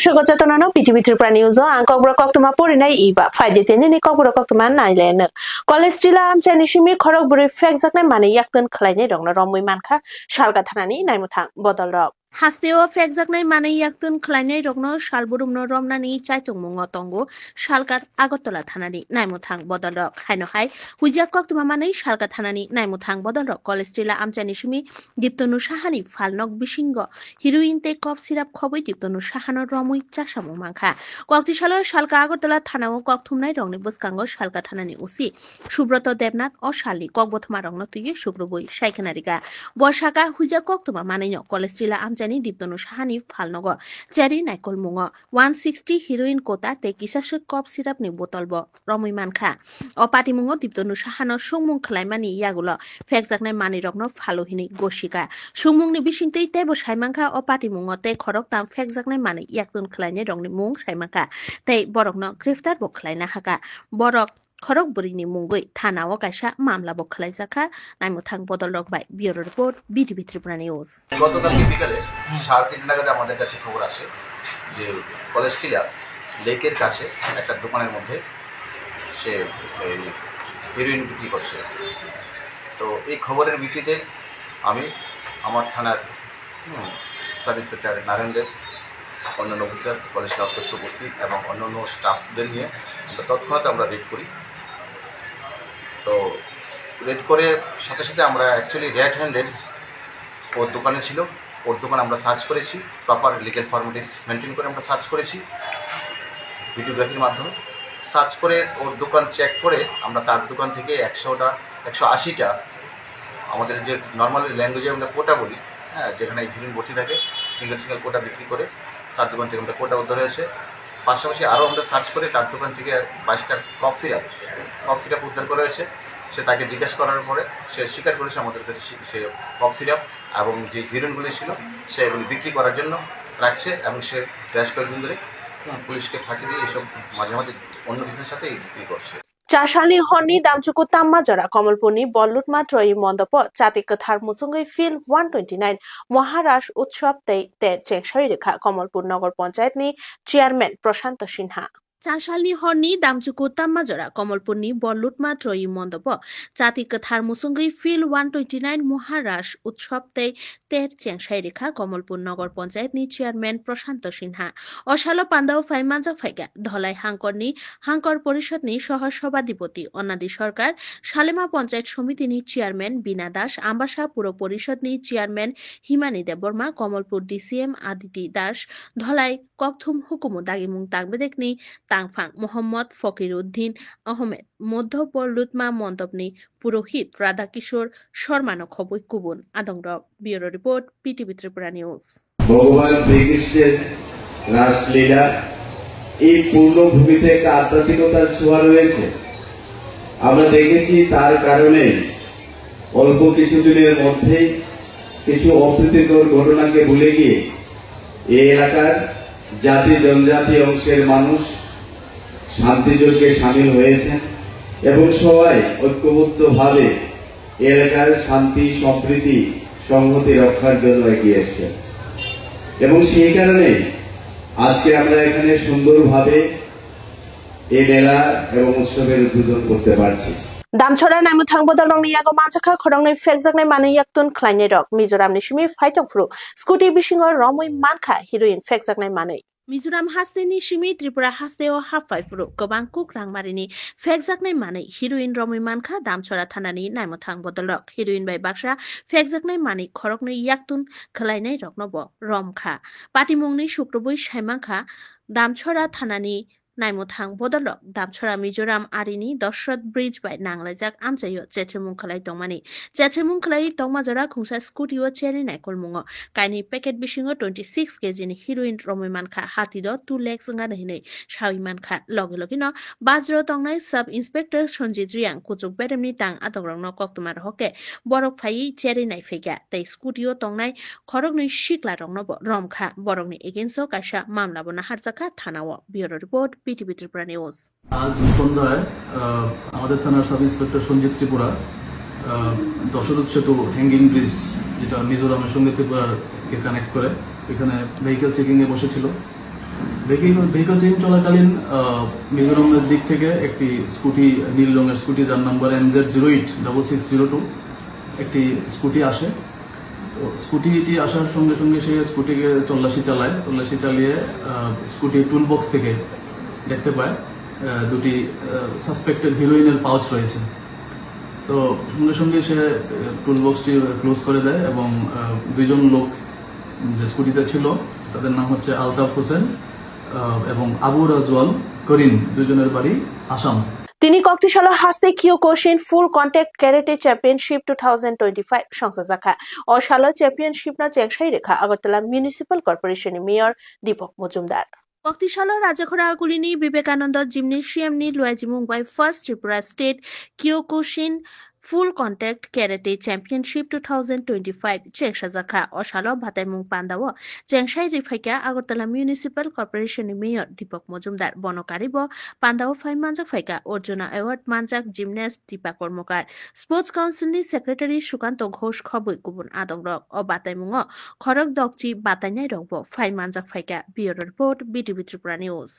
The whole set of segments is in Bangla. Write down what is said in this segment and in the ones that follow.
Shugo Chatonano, PTV Tripura News, and Cobra Coctuma Purina Eva, 5 in Cobra Coctuman, Island. Colestilla, Chanishimi, Koroburi, Fexac, Mani Yakton, Kleine, Romi Manka, Shalgatanani, Naimutang, Bodol. Hasteo Fexac, Mani Yakton, Kleine, Rogno, Shalburum, Romnani, Chaitung Mungotongo, Shalkat, Agotola Tanani, Naimutang, Bodol, Hainohai, Hujakok to Mamani, Shalgatanani, Naimutang, Bodol, Colestilla, Amchanishimi, Diptonu Shahani, Falnok Bishingo, Heroin take cough syrup, Kobi, Diptonu Shahano Romu, Chashamu Manka, Koktishala, Shalka Agotola Tanao, Koktumai, Roni Buskango, Shalka Tanani Usi, Shubroto Debnat, or Shali, Kokbotmarong to you, Shugrubui, Shaikanariga, Boshaka, Hujakok to Mamano, Colestilla, Amjani, Diptonu Shahani, Falnogo, Jerry Nicol Mungo, 160 heroin quota, take Isashu cough syrup ni botolbo, Romu Manka, or Patimungo, Diptonu Shahano, Shumung Klaimani Yagula, Fexakne Mani Rogno, Falohini, Goshika. Sumung ni bisingtei tebo saimangka o patimungo te khorok tam fekjaknai mani yaktun khlaine rongni mung saimangka tei borokno griftar bo khlaina haka borok khorok burini mungoi thanao kaisa mamla bo khlaijaka naimutang bodolrok bai bureau report BTV Tripura News গতকাল বিকালে 3:30 নাগাদ আমাদের কাছে খবর আসে যে কলেস্টিলা লেকের কাছে একটা দোকানের মধ্যে সে হেরোইন বিক্রি করছে। তো এই খবরের ভিত্তিতে আমি আমার থানার সাব ইন্সপেক্টর নারায়ণ দেব, অন্যান্য অফিসার, কলেজ অধ্যক্ষ ওসি এবং অন্যান্য স্টাফদের নিয়ে তৎক্ষণাৎ আমরা রেড করি। তো রেড করে সাথে সাথে আমরা অ্যাকচুয়ালি রেড হ্যান্ডেড ওর দোকানে ছিল, ওর দোকান আমরা সার্চ করেছি, প্রপার লিগ্যাল ফর্মালিটিস মেনটেন করে আমরা সার্চ করেছি ভিডিওগ্রাফির মাধ্যমে। সার্চ করে ওর দোকান চেক করে আমরা তার দোকান থেকে 180টা আমাদের যে নর্মাল ল্যাঙ্গুয়েজে আমরা কোটা বলি, হ্যাঁ, যেখানে হিরোইন ভর্তি থাকে, সিঙ্গেল কোটা বিক্রি করে তার দোকান থেকে আমরা কোটা উদ্ধার হয়েছে। পাশাপাশি আরও আমরা সার্চ করে তার দোকান থেকে 22টা কফ সিরাপ উদ্ধার করা হয়েছে। সে তাকে জিজ্ঞাসা করার পরে সে স্বীকার করেছে আমাদের কাছে সে কফ সিরাপ এবং যে হিরোইনগুলি ছিল সে এগুলি বিক্রি করার জন্য রাখছে এবং সে বেশ কয়েকদিন ধরে পুলিশকে ফাঁকি দিয়ে এসব মাঝে মাঝে অন্য কিছুর সাথে বিক্রি করছে। Chashani Honi Damchuku Tamajara Komalpuni Bollut Matroi Mondopo Chatik Kathar Musungi Field 129 Maharash Utshop Te Cheksharika Komalpur Nagor Panchayat ni Chairman Prashanto Sinha Chashali Honi Damchuku Tamajara Komalpuni Bollut Matroi Mondopo Chatik Kathar Musungi Field 129 Maharash Utshop Te Cheksharika Komalpur Nagor Panchayat ni Chairman Prashanto Sinha Oshalo Pandao Faimanja Faiga Dholai Hankor Porishod ni সভাধিপতি অনাদি সরকার, শালেমা পঞ্চায়েত সমিতি নি চেয়ারম্যান বিনা দাস, আম্বাসা পুর পরিষদ নি চেয়ারম্যান হিমানি দেববর্মা, কমলপুর ডিসিএম আদিতি দাস, ধলাই ককথুম হুকুমু দাগিমুং তাগবেদেক নি তাংফাং মোহাম্মদ ফকির উদ্দিন আহমেদ, মধ্য পল্লুতমা মন্তবনি পুরোহিত রাধাকিশোর শর্মানো খবই কুবুন আদংর bureau report PTV Tripura news. ভগবান শ্রীকৃষ্ণের রাসলীলা এই পূর্ণভূমিতে একটা আধ্যাত্মিকতার ছোঁয়া রয়েছে। আমরা দেখেছি তার কারণে অল্প কিছুদিনের মধ্যে কিছু অপ্রীতিকর ঘটনাকে ভুলে গিয়ে এই এলাকার জাতি জনজাতি অংশের মানুষ শান্তিযজ্ঞে সামিল হয়েছেন এবং সবাই ঐক্যবদ্ধভাবে এলাকার শান্তি সম্প্রীতি সংহতি রক্ষার জন্য এগিয়ে এসেছেন এবং সেই কারণে আজকে আমরা এখানে সুন্দরভাবে এই মেলা এবং উৎসবের উদ্বোধন করতে পারছি। Damchora Naimutang Bodolong Yago Manchaka Korong Fexakne Mani Yaktun Kleine Dog Mizoram Nishimi Fighting Fru Scooty Bishingo Romui Manka Heroin Fexakne Mani Mizoram Hasteni Shimi Tripura Hasteo Hafai Fru Gobangkuk Rangmarini Fexakne Mani Heroin Romui Manka Damchora Tanani Naimutang Bodolok Heroin by Baksha Fexakne Mani Korokne Yaktun Kleine Rognobo Romka Patimungni Shukrobui Shaimanka Damchora Tanani Naimutang Bodolok Damchora Mizoram Arini Doshrod Bridge by Nanglajak Amjayo Chetemung Kalai Tongmani Chetemung Kalai Tongmajora Kungsa Scooty Cherry Naikol Mungo Kaini Packet Bishingo 26 kg ni heroin Romimanka Hatido 2 legs Nganahine Shawimanka Logilogino Bajro Tongnai Sub Inspector Sonjit Riang Kujuk Bedemni Tang Atogrong Koktumar Hoke Borok Fai Cherry Naifega They Scooty Tongnai Korogni Shikla Rongnobo Romka Borogni Egenso Kasha Mamlabona Harzaka Tanawa Bureau Report PTV Tripura News আজ সন্ধ্যায় আমাদের থানার সাব ইন্সপেক্টর সঞ্জিত ত্রিপুরা দশরথ সেতু হ্যাঙ্গিং ব্রিজ যেটা মিজোরামের সঙ্গে ত্রিপুরাকে কানেক্ট করে এখানে ভেহিকেল চেকিং এ বসেছিল। ভেহিকল চেকিং চলাকালীন মিজোরামের দিক থেকে একটি স্কুটি, নীল রঙের স্কুটি যার নাম্বার MZ086602 একটি স্কুটি আসে। তো স্কুটিটি আসার সঙ্গে সঙ্গে সে স্কুটিকে তল্লাশি চালিয়ে স্কুটি টুল বক্স থেকে দেখতে পায় দুটি সাসপেক্টেড হিরোইনের পাউচ রয়েছে। তো সঙ্গে সঙ্গে সে টুল বক্সটি ক্লোজ করে দেয় এবং দুইজন লোক যে স্কুটিতে ছিল তাদের নাম হচ্ছে আলতাফ হোসেন এবং আবু রাজওয়াল করিম, দুজনের বাড়ি আসাম। তিনি কক্তিশালা হাসে Kyokushin full contact karate championship 2025 সংস্থা ও শালা চ্যাম্পিয়নশিপ না চেংসাই রেখা আগরতলা মিউনিসিপাল কর্পোরেশনের মেয়র দীপক মজুমদার। কক্তিশালা রাজাখরা গুলিনি বিবেকানন্দ জিমনেশিয়ামনি লুয়াজিমুংবাই first Tripura state Kyokushin full contact karate championship 2025 চেংসা জাখা অশালো ভাতাইমুং পান্দাও চেংসাই রিফাইকা আগরতলা মিউনিসিপাল কর্পোরেশনের মেয়র দীপক মজুমদার বনকারী ব পান্দাও ফাই মানজাক ফাইকা অর্জুনা অ্যাওয়ার্ড মানজাক জিমন্যাস্ট দীপা কর্মকার স্পোর্টস কাউন্সিলনি সেক্রেটারি সুকান্ত ঘোষ খবই গুবুন আদং রক ও বাতাইমুং খরক দকচি বাতাইনাই রকব ফাই মানজাক ফাইকা bureau report BTV Tripura news.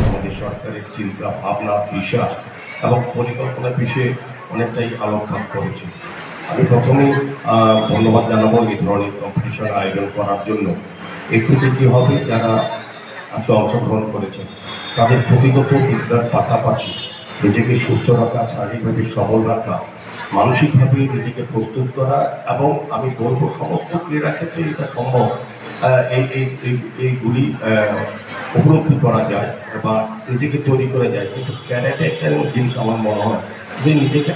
আমাদের সরকারের চিন্তা ভাবনা দিশা এবং পরিকল্পনা বিষয়ে অনেকটাই আলোকপাত করেছে। আমি প্রথমে ধন্যবাদ জানাবো এই ধরনের কম্পিটিশন আয়োজন করার জন্য। এর থেকে কি হবে, যারা আজকে অংশগ্রহণ করেছেন তাদের প্রতিগত বিদ্যার পাশাপাশি নিজেকে সুস্থ রাখা, শারীরিকভাবে সবল রাখা, মানসিকভাবে নিজেকে প্রস্তুত করা এবং আমি বলবো সমস্ত ক্রীড়া ক্ষেত্রে এটা সম্ভব এইগুলি উপলব্ধি করা যায় বা নিজেকে তৈরি করা যায়। কিন্তু ক্যারাটে একটা জিনিস আমার মনে হয় যে নিজেকে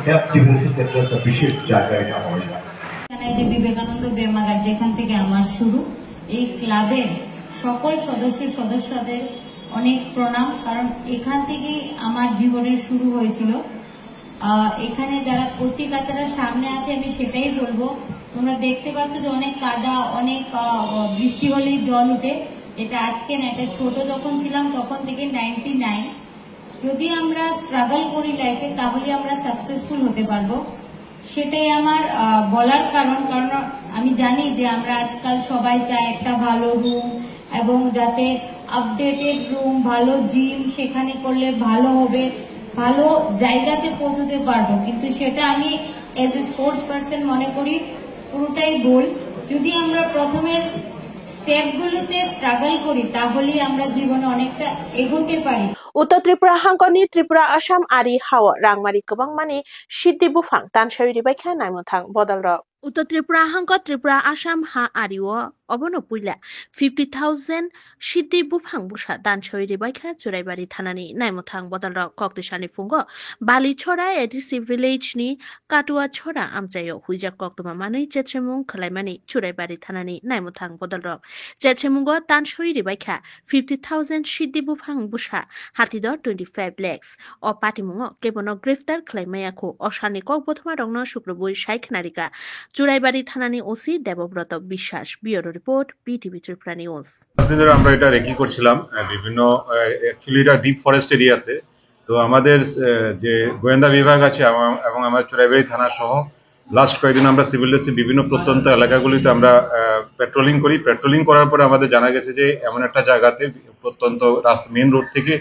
সেলফ ডিফেন্সের ক্ষেত্রে একটা বিশেষ জায়গায় এটা হয় না। এখানে যে বিবেকানন্দ বেমাগার যেখান থেকে আমার শুরু, এই ক্লাবের সকল সদস্যদের অনেক প্রণাম, কারণ এখান থেকেই আমার জীবনের শুরু হয়েছিল। এখানে যারা কচি কাচারা সামনে আছে আমি সেটাই বলবো, তোমরা দেখতে পাচ্ছ যে অনেক কাদা, অনেক বৃষ্টি হলেই জল উঠে। এটা আজকে না, এটা ছোট যখন ছিলাম তখন থেকে 99। যদি আমরা স্ট্রাগল করি লাইফে তাহলে আমরা সাকসেসফুল হতে পারবো, সেটাই আমার বলার কারণ আমি জানি যে আমরা আজকাল সবাই চাই একটা ভালো রুম এবং যাতে আপডেটেড রুম, ভালো জিম, সেখানে করলে ভালো হবে, ভালো জায়গাতে পৌঁছতে পারবো। কিন্তু সেটা আমি এজ এ স্পোর্টস পার্সন মনে করি পুরোটাই ভুল। যদি আমরা প্রথমের স্টেপগুলোতে স্ট্রাগল করি তাহলেই আমরা জীবনে অনেকটা এগোতে পারি। উত্তর ত্রিপুরা হাঙ্কনি ত্রিপুরা আসাম আরি হাওয়া রাংমারি গোबां मानि सिद्धि बुफां दानसावि बायखा नायमुथां बदल रक उत्तर त्रिपुरा हांक त्रिपुरा आसाम हा आरिओ अबनो पुइला 50,000 सिद्धि बुफां बुसा दानसावि बायखा चुराइबारि थानानि नायमुथां बदल रक कक्तिसानि फुंगो बाली छरा एडिसि विलेज नि काटुआ छरा आमचायो हुइजा कक्तमा मानै जेत्रेमुं खलाइमानि चुराइबारि थानानि नायमुथां बदल रक जेत्रेमुंगो दानसावि बायखा 50,000 सिद्धि बुफां Busa हातिदर 25 lakhs o patimungo kebono griftar khlaimayako oshani kok bothoma rongno sukroboi saikhnarika Churaibari থানানি OC Debabrata Biswas. Bureau report BTV Tripura news. ধরে আমরা এটা রেকি করছিলাম বিভিন্ন অ্যাকচুয়ালি এটা ডিপ ফরেস্ট এরিয়াতে। তো আমাদের যে গোয়েন্দা বিভাগ আছে এবং আমাদের চুরাইবাড়ি থানা সহ লাস্ট কয়েকদিন আমরা সিভিল ড্রেসে বিভিন্ন প্রত্যন্ত এলাকাগুলিতে আমরা পেট্রোলিং করার পরে আমাদের জানা গেছে যে এমন একটা জায়গাতে প্রত্যন্ত রাস্তা মেইন রোড থেকে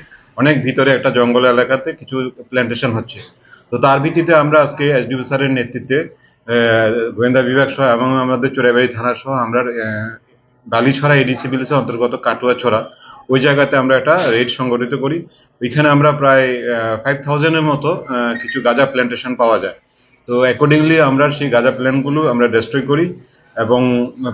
অনেক ভিতরে একটা জঙ্গল এলাকাতে কিছু প্ল্যান্টেশন হচ্ছে। তো তার ভিত্তিতে আমরা আজকে এসডিও স্যারের নেতৃত্বে গোয়েন্দা বিভাগ সহ এবং আমাদের চুরাইবাড়ি থানা সহ আমরা বালিছড়া এডিসি ভিলেজের অন্তর্গত কাটুয়াছড়া ওই জায়গাতে আমরা একটা রেড সংগঠিত করি। ওইখানে আমরা প্রায় 5,000-এর মতো কিছু গাঁজা প্ল্যান্টেশন পাওয়া যায়। তো অ্যাকর্ডিংলি আমরা সেই গাঁজা প্ল্যান্টগুলো আমরা ডেস্ট্রয় করি এবং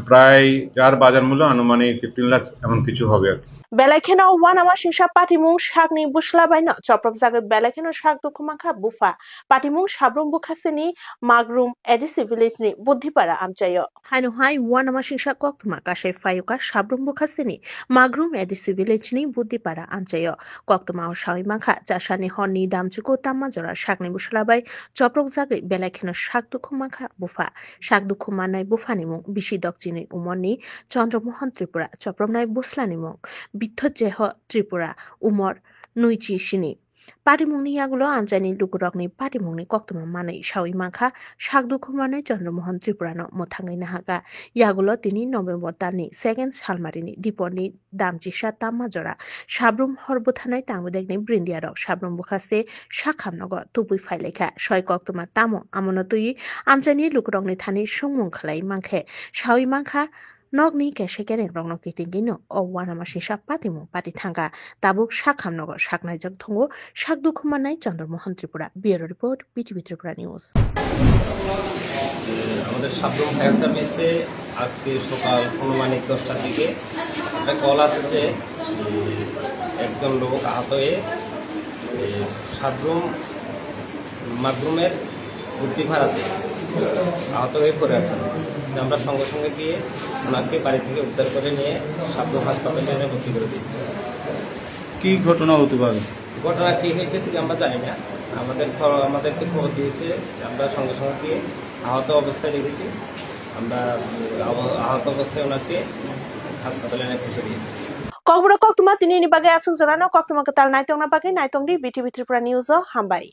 প্রায় যার বাজার মূল্য আনুমানিক 15 লাখ এমন কিছু হবে আর কি। বেলাইখেনো ওয়ানামা সিংসা পাটিমুং শাকনি বুসলাবাইনো চপ্রক জাগে বেলাইখেনো শাক দুখুমাখা বুফা পাটিমুং সাব্রুম বুখাসেনি মাগরুম এডিসি ভিলেজনি বুদ্ধিপাড়া আমচাयो हाय ওয়ানামা সিংসা কক্তমা কাশে ফায়ুকা সাব্রুম বুখাসেনি মাগরুম এডিসি ভিলেজনি বুদ্ধিপাড়া আমচাयो কক্তমা ও শাইমাখা চাশানি হনি দামচুকো তাম্মাজরা শাকনি বুসলাবাই চপ্রক জাগে বেলাইখেনো শাক দুখুমাখা বুফা শাক দুখুমানাই বুফানিমুং বিশি দকচিনি উমরনি Chandramohan Tripura চপ্রমনাই বুসলানিমুং বিদ্ধজেহ Tripura Umar nuichi shini patimungni yagulo amchani lukurokni patimungni koktuma manai shawi mangkha sakdukhumani Chandramohan Tripurano mothangai nahaga yagulo tini November tani 2nd salmarini diponi damjisa tamajora sabrum horbuthanai tangudekni brindiarok sabrum bukhaste sakhamnogo tupui failekha soi koktuma tamo amonotui amchani lukurokni thani sungmung khlai mangkhe shawi mangkha nokni kese kereng rokno kitingino o wanamashisa patimung pati thanga tabuk sakhamnogo saknaijak thongo sakdukhumanai Chandramohan Tripura bureau report PTV Tripura News আমাদের সাবরুম ফায়ার সার্ভিসে আজকে সকাল অনুমানিক 10টার দিকে একটা কল আসে যে একজন লোক আহত হয়ে সাবরুম মাগরুমের বুদ্ধিভাড়াতে আহত হয়ে পড়ে আছেন। আমরা সঙ্গে সঙ্গে গিয়ে ওনাকে বাড়ি থেকে উদ্ধার করে নিয়ে সাবরুম হাসপাতালে এনে ভর্তি করে দিয়েছি। কি ঘটনা হতে পারে? ঘটনা কি হয়েছে ঠিক আমরা জানি না, আমাদেরকে খবর দিয়েছে, আমরা সঙ্গে সঙ্গে গিয়ে আহত অবস্থায় রেখেছি। আমরা আহত অবস্থায় ওনাকে হাসপাতালে এনে পৌঁছে দিয়েছি। kokbro koktuma tini ni bagai asuk jorano koktuma ketal naitong na bagai naitong di BTV Tripura News o hambai